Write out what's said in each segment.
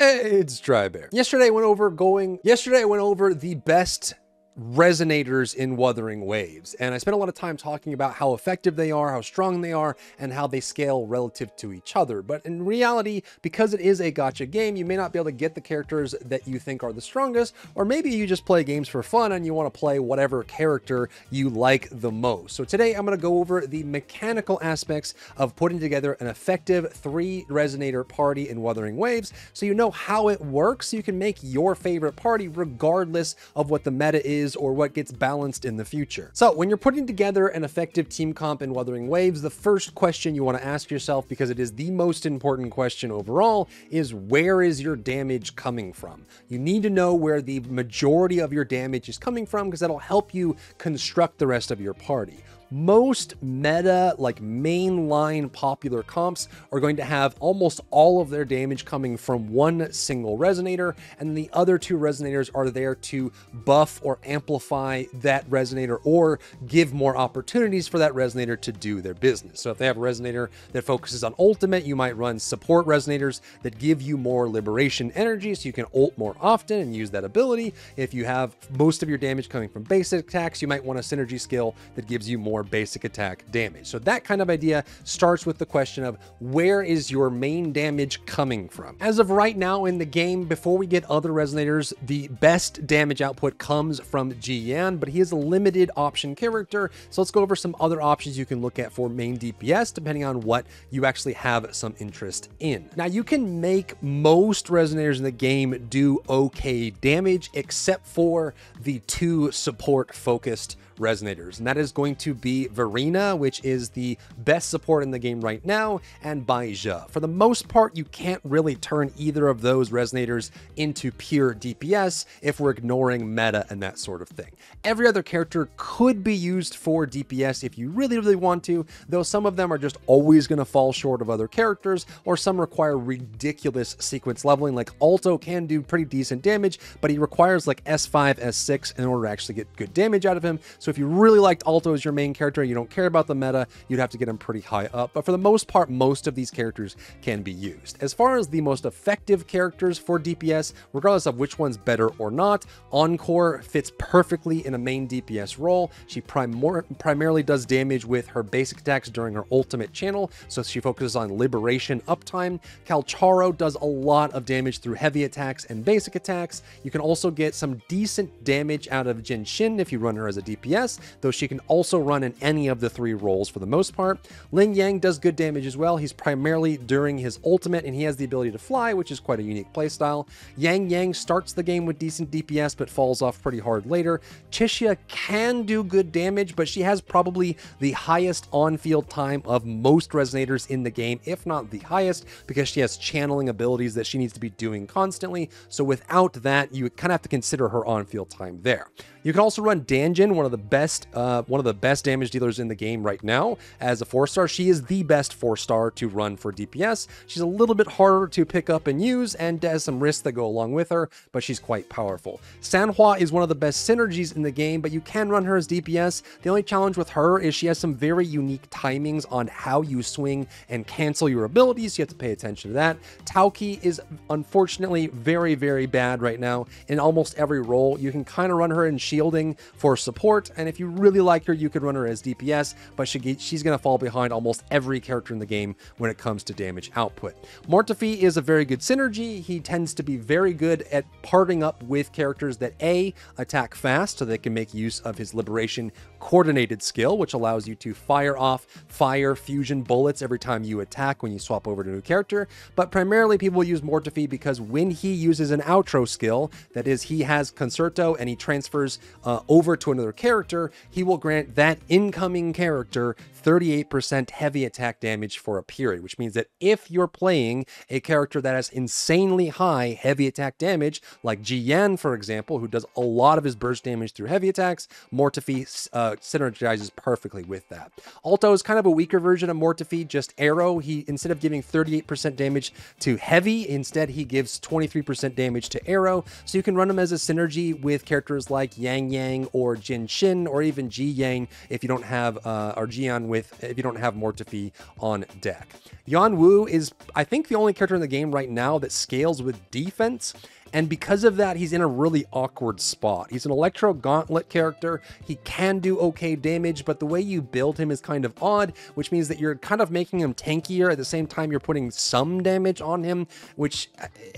It's Dry Bear. Yesterday I went over the best resonators in Wuthering Waves, and I spent a lot of time talking about how effective they are, how strong they are, and how they scale relative to each other. But in reality, because it is a gacha game, you may not be able to get the characters that you think are the strongest, or maybe you just play games for fun and you want to play whatever character you like the most. So today I'm going to go over the mechanical aspects of putting together an effective 3 resonator party in Wuthering Waves, so you know how it works, so you can make your favorite party regardless of what the meta is or what gets balanced in the future. So when you're putting together an effective team comp in Wuthering Waves, the first question you want to ask yourself, because it is the most important question overall, is where is your damage coming from? You need to know where the majority of your damage is coming from, because that'll help you construct the rest of your party. Most meta, like mainline popular comps, are going to have almost all of their damage coming from one single resonator, and the other 2 resonators are there to buff or amplify that resonator or give more opportunities for that resonator to do their business. So if they have a resonator that focuses on ultimate, you might run support resonators that give you more liberation energy so you can ult more often and use that ability. If you have most of your damage coming from basic attacks, you might want a synergy skill that gives you more basic attack damage. So that kind of idea starts with the question of where is your main damage coming from? As of right now in the game, before we get other resonators, the best damage output comes from Ji Yan, but he is a limited option character. So let's go over some other options you can look at for main DPS, depending on what you actually have some interest in. Now you can make most resonators in the game do okay damage, except for the 2 support focused resonators, and that is going to be Verena, which is the best support in the game right now, and Baizha. For the most part, you can't really turn either of those resonators into pure DPS if we're ignoring meta and that sort of thing. Every other character could be used for DPS if you really want to, though some of them are just always going to fall short of other characters, or some require ridiculous sequence leveling. Like Alto can do pretty decent damage, but he requires like S5, S6 in order to actually get good damage out of him. So if you really liked Alto as your main character, you don't care about the meta, you'd have to get him pretty high up. But for the most part, most of these characters can be used. As far as the most effective characters for DPS, regardless of which one's better or not, Encore fits perfectly in a main DPS role. She primarily does damage with her basic attacks during her ultimate channel, so she focuses on liberation uptime. Calcharo does a lot of damage through heavy attacks and basic attacks. You can also get some decent damage out of Jinshin if you run her as a DPS, though she can also run in any of the 3 roles for the most part. Ling Yang does good damage as well. He's primarily during his ultimate, and he has the ability to fly, which is quite a unique playstyle. Yang Yang starts the game with decent DPS, but falls off pretty hard later. Chixia can do good damage, but she has probably the highest on-field time of most resonators in the game, if not the highest, because she has channeling abilities that she needs to be doing constantly. So without that, you kind of have to consider her on-field time there. You can also run Danjin, one of the best damage dealers in the game right now, as a 4-star. She is the best 4-star to run for DPS. She's a little bit harder to pick up and use, and has some risks that go along with her, but she's quite powerful. Sanhua is one of the best synergies in the game, but you can run her as DPS. The only challenge with her is she has some very unique timings on how you swing and cancel your abilities. You have to pay attention to that. Tauki is unfortunately very bad right now in almost every role. You can kind of run her in shielding for support, and if you really like her, you could run her as DPS, but she's going to fall behind almost every character in the game when it comes to damage output. Mortefi is a very good synergy. He tends to be very good at partnering up with characters that A, attack fast so they can make use of his liberation coordinated skill, which allows you to fire off fire fusion bullets every time you attack when you swap over to a new character. But primarily people use Mortefi because when he uses an outro skill, that is, he has Concerto and he transfers over to another character, he will grant that incoming character 38% heavy attack damage for a period, which means that if you're playing a character that has insanely high heavy attack damage, like Ji Yan, for example, who does a lot of his burst damage through heavy attacks, Mortefi synergizes perfectly with that. Alto is kind of a weaker version of Mortefi, just arrow. He, instead of giving 38% damage to heavy, instead he gives 23% damage to arrow. So you can run him as a synergy with characters like Yang Yang or Jin Shin Lin or even Ji Yang if you don't have or Jian with if you don't have Mortefi on deck. Yan Wu is, I think, the only character in the game right now that scales with defense. And because of that, he's in a really awkward spot. He's an Electro Gauntlet character. He can do okay damage, but the way you build him is kind of odd, which means that you're kind of making him tankier. At the same time, you're putting some damage on him, which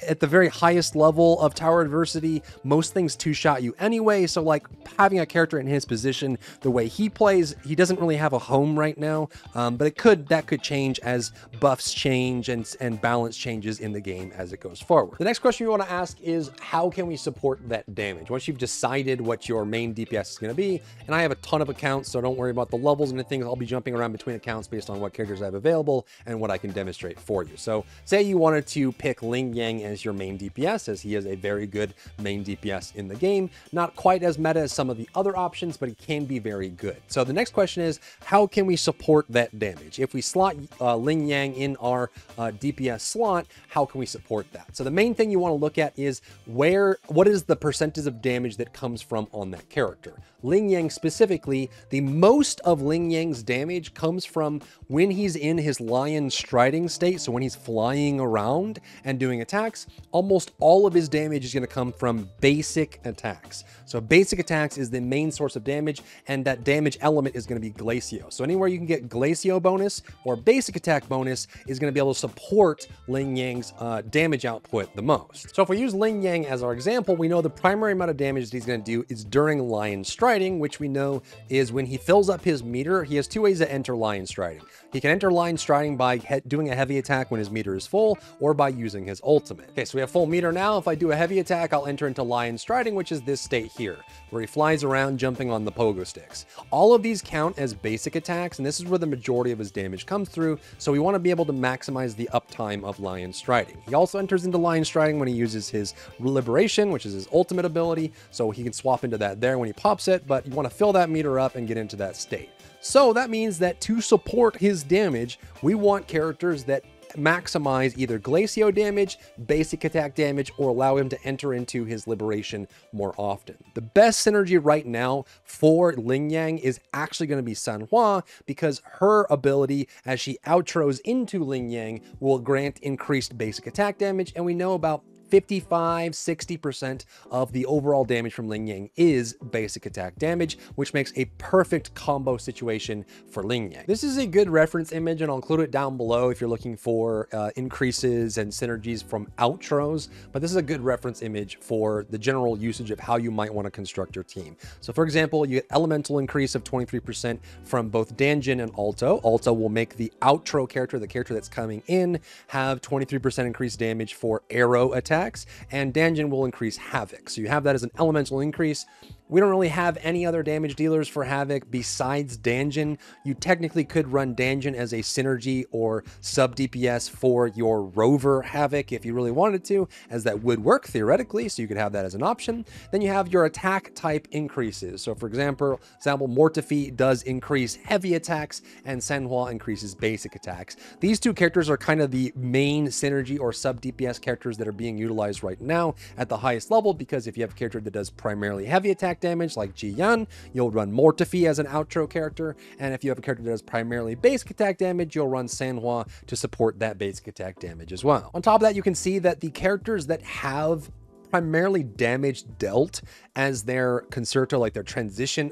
at the very highest level of tower adversity, most things two-shot you anyway. So like having a character in his position, the way he plays, he doesn't really have a home right now, but that could change as buffs change and balance changes in the game as it goes forward. The next question you want to ask is, how can we support that damage? Once you've decided what your main DPS is going to be, and I have a ton of accounts, so don't worry about the levels and the things. I'll be jumping around between accounts based on what characters I have available and what I can demonstrate for you. So say you wanted to pick Ling Yang as your main DPS, as he is a very good main DPS in the game. Not quite as meta as some of the other options, but he can be very good. So the next question is, how can we support that damage? If we slot Ling Yang in our DPS slot, how can we support that? So the main thing you want to look at is what is the percentage of damage that comes from on that character. Ling Yang specifically, the most of Ling Yang's damage comes from when he's in his lion striding state. So when he's flying around and doing attacks, almost all of his damage is going to come from basic attacks. So basic attacks is the main source of damage, and that damage element is going to be Glacio. So anywhere you can get Glacio bonus or basic attack bonus is going to be able to support Ling Yang's damage output the most. So if we use Ling Yang as our example, we know the primary amount of damage that he's going to do is during lion striding, which we know is when he fills up his meter. He has two ways to enter lion striding. He can enter lion striding by doing a heavy attack when his meter is full, or by using his ultimate. Okay, so we have full meter now. If I do a heavy attack, I'll enter into lion striding, which is this state here, where he flies around jumping on the pogo sticks. All of these count as basic attacks, and this is where the majority of his damage comes through, so we want to be able to maximize the uptime of lion striding. He also enters into lion striding when he uses his liberation, which is his ultimate ability, so he can swap into that there when he pops it, but you want to fill that meter up and get into that state. So that means that to support his damage, we want characters that maximize either Glacio damage, basic attack damage, or allow him to enter into his liberation more often. The best synergy right now for Ling Yang is actually going to be Sanhua, because her ability as she outros into Ling Yang will grant increased basic attack damage, and we know about 55-60% of the overall damage from Ling Yang is basic attack damage, which makes a perfect combo situation for Ling Yang. This is a good reference image, and I'll include it down below if you're looking for increases and synergies from outros, but this is a good reference image for the general usage of how you might want to construct your team. So for example, you get elemental increase of 23% from both Danjin and Alto. Alto will make the outro character, the character that's coming in, have 23% increased damage for arrow attack, and Danjin will increase Havoc. So you have that as an elemental increase. We don't really have any other damage dealers for Havoc besides Danjin. You technically could run Danjin as a synergy or sub DPS for your Rover Havoc if you really wanted to, as that would work theoretically, so you could have that as an option. Then you have your attack type increases. So for example, Mortefi does increase heavy attacks, and Sanhua increases basic attacks. These two characters are kind of the main synergy or sub DPS characters that are being utilized right now at the highest level, because if you have a character that does primarily heavy attack damage like Ji Yan, you'll run Mortefi as an outro character, and if you have a character that does primarily basic attack damage, you'll run Sanhua to support that basic attack damage as well. On top of that, you can see that the characters that have primarily damage dealt as their concerto, like their transition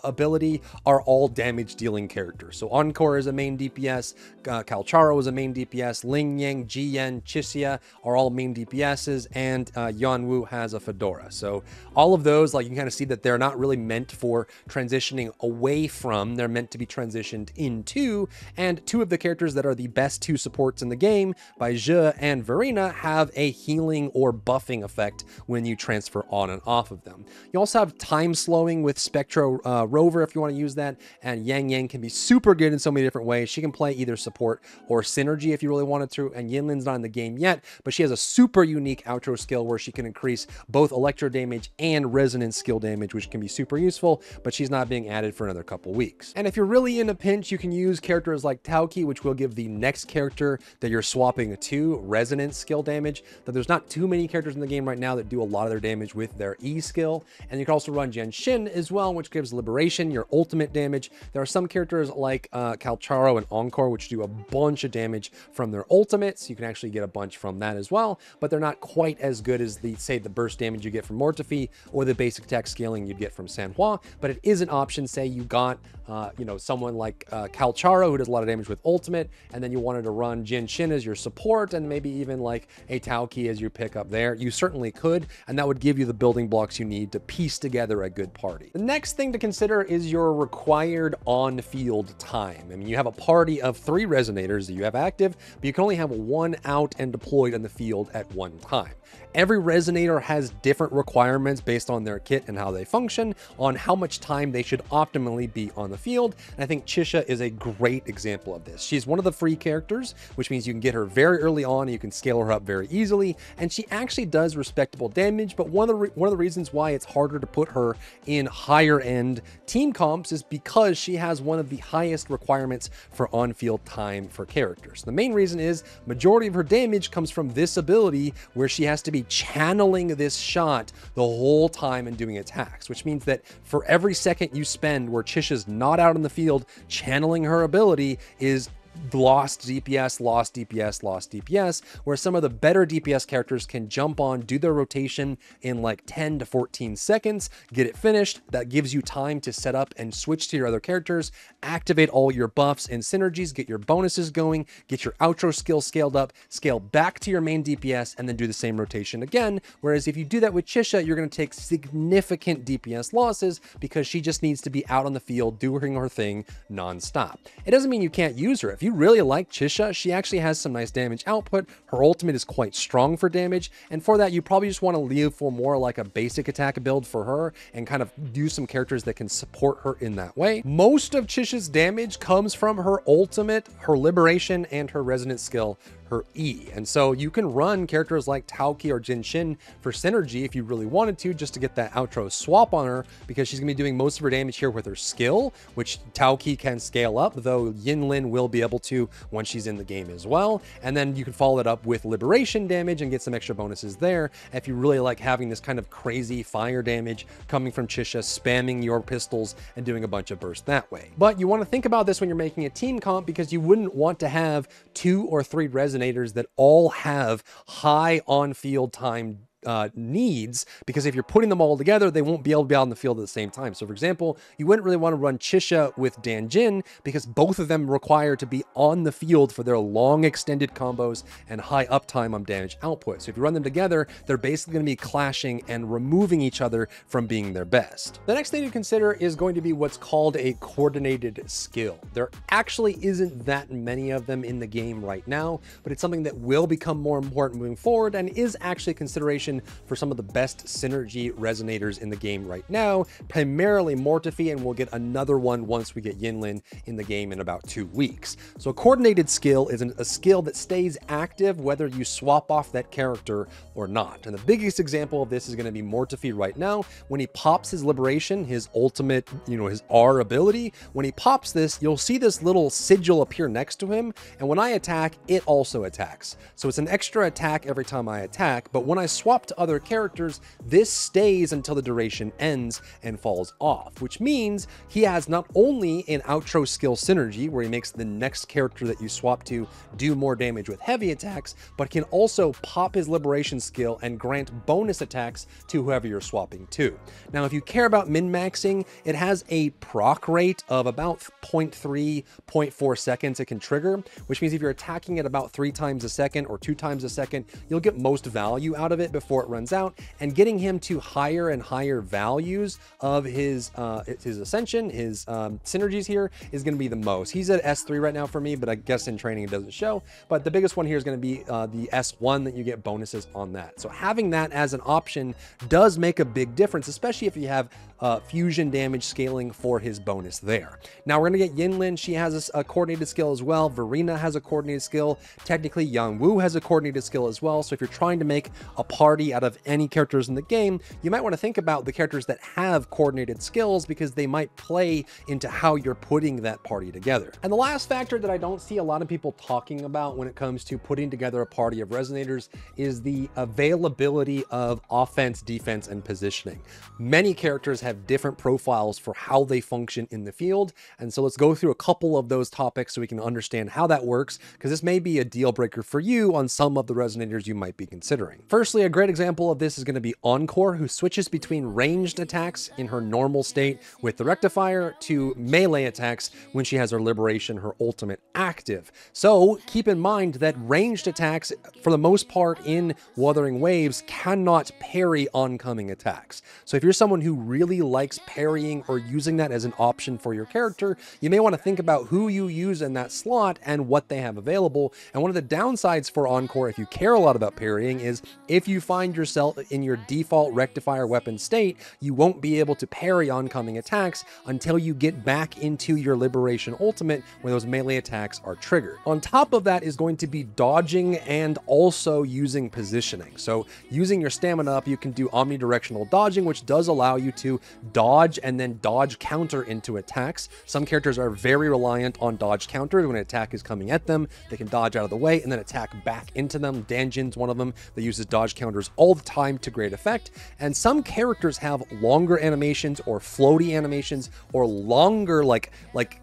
ability, are all damage dealing characters. So Encore is a main DPS, Calcharo is a main DPS, Ling Yang, Jiyan, Chixia are all main DPSs, and Yan Wu has a Fedora. So all of those, like, you can kind of see that they're not really meant for transitioning away from, they're meant to be transitioned into, and two of the characters that are the best two supports in the game, by Zhe and Verena, have a healing or buffing effect when you transfer on and off of them. You also have time slowing with Spectro Rover if you want to use that, and Yang Yang can be super good in so many different ways. She can play either support or synergy if you really wanted to, and Yinlin's not in the game yet, but she has a super unique outro skill where she can increase both electro damage and resonance skill damage, which can be super useful, but she's not being added for another couple weeks. And if you're really in a pinch, you can use characters like Tauki, which will give the next character that you're swapping to resonance skill damage. Though there's not too many characters in the game right now now that do a lot of their damage with their E skill. And you can also run Genshin as well, which gives Liberation, your ultimate damage. There are some characters like Calcharo and Encore, which do a bunch of damage from their ultimates. You can actually get a bunch from that as well, but they're not quite as good as say the burst damage you get from Mortefi or the basic attack scaling you'd get from Sanhua. But it is an option. Say you got you know, someone like Calcharo, who does a lot of damage with ultimate, and then you wanted to run Genshin as your support, and maybe even like a Tauki as your pickup there. You certainly could, and that would give you the building blocks you need to piece together a good party. The next thing to consider is your required on-field time. I mean, you have a party of 3 resonators that you have active, but you can only have 1 out and deployed in the field at one time. Every resonator has different requirements based on their kit and how they function, on how much time they should optimally be on the field. And I think Chisha is a great example of this. She's one of the free characters, which means you can get her very early on and you can scale her up very easily. And she actually does respectable damage, but one of the reasons why it's harder to put her in higher end team comps is because she has one of the highest requirements for on-field time for characters. The main reason is majority of her damage comes from this ability where she has to be channeling this shot the whole time and doing attacks, which means that for every second you spend where Chisha's not out in the field channeling her ability is lost DPS, lost DPS, lost DPS, where some of the better DPS characters can jump on, do their rotation in like 10 to 14 seconds, get it finished. That gives you time to set up and switch to your other characters, activate all your buffs and synergies, get your bonuses going, get your outro skill scaled up, scale back to your main DPS, and then do the same rotation again. Whereas if you do that with Chisha, you're going to take significant DPS losses because she just needs to be out on the field doing her thing nonstop. It doesn't mean you can't use her. If you really like Chisha, she actually has some nice damage output. Her ultimate is quite strong for damage, and for that you probably just want to leave for more like a basic attack build for her and kind of use some characters that can support her in that way. Most of Chisha's damage comes from her ultimate, her liberation, and her resonance skill, her E. And so you can run characters like Tauki or Genshin for synergy if you really wanted to, just to get that outro swap on her, because she's gonna be doing most of her damage here with her skill, which Tauki can scale up, though Yinlin will be able to once she's in the game as well. And then you can follow it up with liberation damage and get some extra bonuses there if you really like having this kind of crazy fire damage coming from Chisha, spamming your pistols and doing a bunch of bursts that way. But you want to think about this when you're making a team comp, because you wouldn't want to have 2 or 3 resonators that all have high on-field time needs, because if you're putting them all together, they won't be able to be out in the field at the same time. So for example, you wouldn't really want to run Chisha with Danjin because both of them require to be on the field for their long extended combos and high uptime on damage output. So if you run them together, they're basically going to be clashing and removing each other from being their best. The next thing to consider is going to be what's called a coordinated skill. There actually isn't that many of them in the game right now, but it's something that will become more important moving forward and is actually a consideration for some of the best synergy resonators in the game right now, primarily Mortefi, and we'll get another one once we get Yinlin in the game in about 2 weeks. So a coordinated skill is a skill that stays active whether you swap off that character or not. And the biggest example of this is going to be Mortefi right now. When he pops his liberation, his ultimate, his R ability, when he pops this, you'll see this little sigil appear next to him, and when I attack, it also attacks. So it's an extra attack every time I attack, but when I swap to other characters, this stays until the duration ends and falls off, which means he has not only an outro skill synergy where he makes the next character that you swap to do more damage with heavy attacks, but can also pop his liberation skill and grant bonus attacks to whoever you're swapping to. Now, if you care about min-maxing, it has a proc rate of about 0.3, 0.4 seconds it can trigger, which means if you're attacking at about 3 times a second or 2 times a second, you'll get most value out of it before it runs out. And getting him to higher and higher values of his ascension, his synergies here, is going to be the most. He's at S3 right now for me, but I guess in training it doesn't show. But the biggest one here is going to be the S1, that you get bonuses on that. So having that as an option does make a big difference, especially if you have fusion damage scaling for his bonus there. Now we're going to get Yinlin. She has a coordinated skill as well. Verena has a coordinated skill. Technically, Yang Wu has a coordinated skill as well. So if you're trying to make a party party out of any characters in the game, you might want to think about the characters that have coordinated skills because they might play into how you're putting that party together. And the last factor that I don't see a lot of people talking about when it comes to putting together a party of Resonators is the availability of offense, defense, and positioning. Many characters have different profiles for how they function in the field, and so let's go through a couple of those topics so we can understand how that works, because this may be a deal breaker for you on some of the Resonators you might be considering. Firstly, a great example of this is going to be Encore, who switches between ranged attacks in her normal state with the Rectifier to melee attacks when she has her Liberation, her ultimate, active. So keep in mind that ranged attacks, for the most part in Wuthering Waves, cannot parry oncoming attacks. So if you're someone who really likes parrying or using that as an option for your character, you may want to think about who you use in that slot and what they have available. And one of the downsides for Encore, if you care a lot about parrying, is if you find yourself in your default Rectifier weapon state, you won't be able to parry oncoming attacks until you get back into your Liberation ultimate where those melee attacks are triggered. On top of that is going to be dodging and also using positioning. So using your stamina up, you can do omnidirectional dodging, which does allow you to dodge and then dodge counter into attacks. Some characters are very reliant on dodge counter. When an attack is coming at them, they can dodge out of the way and then attack back into them. Danjin's one of them that uses dodge counters all the time to great effect. And some characters have longer animations or floaty animations or longer like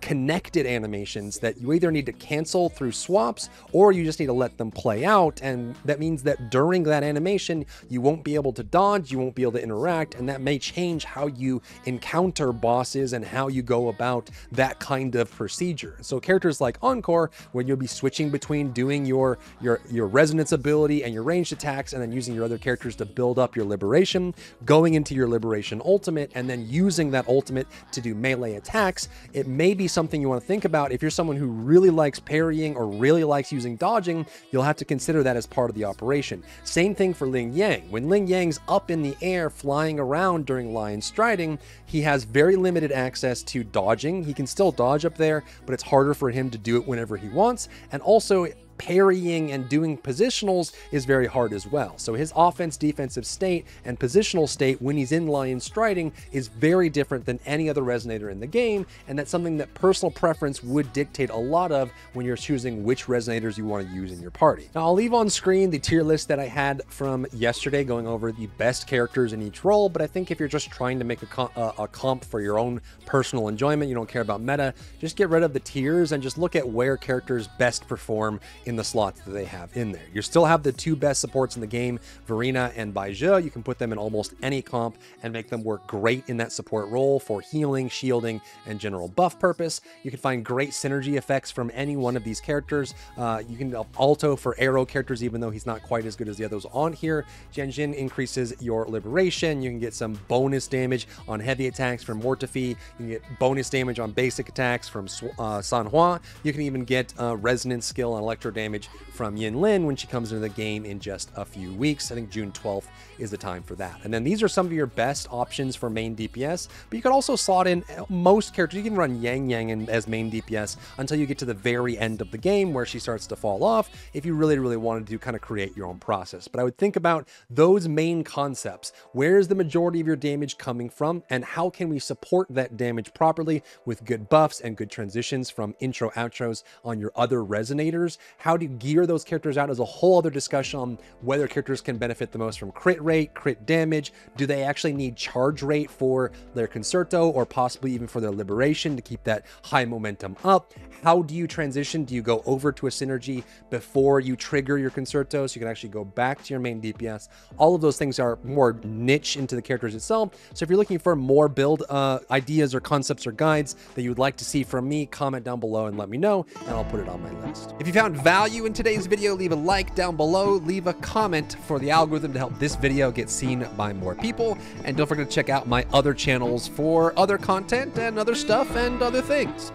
connected animations that you either need to cancel through swaps or you just need to let them play out. And that means that during that animation, you won't be able to dodge, you won't be able to interact, and that may change how you encounter bosses and how you go about that kind of procedure. So characters like Encore, when you'll be switching between doing your resonance ability and your ranged attacks and then using your other characters to build up your Liberation, going into your Liberation ultimate, and then using that ultimate to do melee attacks, it may be something you want to think about. If you're someone who really likes parrying or really likes using dodging, you'll have to consider that as part of the operation. Same thing for Ling Yang. When Ling Yang's up in the air flying around during Lion Striding, he has very limited access to dodging. He can still dodge up there, but it's harder for him to do it whenever he wants. And also, parrying and doing positionals is very hard as well. So his offense, defensive state and positional state when he's in Lion Striding is very different than any other Resonator in the game, and that's something that personal preference would dictate a lot of when you're choosing which Resonators you want to use in your party. Now I'll leave on screen the tier list that I had from yesterday going over the best characters in each role, but I think if you're just trying to make a comp for your own personal enjoyment, you don't care about meta, just get rid of the tiers and just look at where characters best perform in the slots that they have in there. You still have the two best supports in the game, Verina and Baizhi. You can put them in almost any comp and make them work great in that support role for healing, shielding, and general buff purpose. You can find great synergy effects from any one of these characters. You can Alto for arrow characters, even though he's not quite as good as the others on here. Danjin increases your Liberation. You can get some bonus damage on heavy attacks from Mortefi. You can get bonus damage on basic attacks from Sanhua. You can even get resonance skill and electro damage from Yin Lin when she comes into the game in just a few weeks. I think June 12th is the time for that. And then these are some of your best options for main DPS, but you can also slot in most characters. You can run Yang Yang as main DPS until you get to the very end of the game where she starts to fall off if you really, really wanted to kind of create your own process. But I would think about those main concepts. Where is the majority of your damage coming from, and how can we support that damage properly with good buffs and good transitions from intro outros on your other Resonators? How do you gear those characters out is a whole other discussion on whether characters can benefit the most from crit rate, crit damage. Do they actually need charge rate for their Concerto or possibly even for their Liberation to keep that high momentum up? How do you transition? Do you go over to a synergy before you trigger your Concerto so you can actually go back to your main DPS? All of those things are more niche into the characters itself. So if you're looking for more build ideas or concepts or guides that you would like to see from me, comment down below and let me know, and I'll put it on my list. If you found value in today's video, leave a like down below, leave a comment for the algorithm to help this video get seen by more people, and don't forget to check out my other channels for other content and other stuff and other things.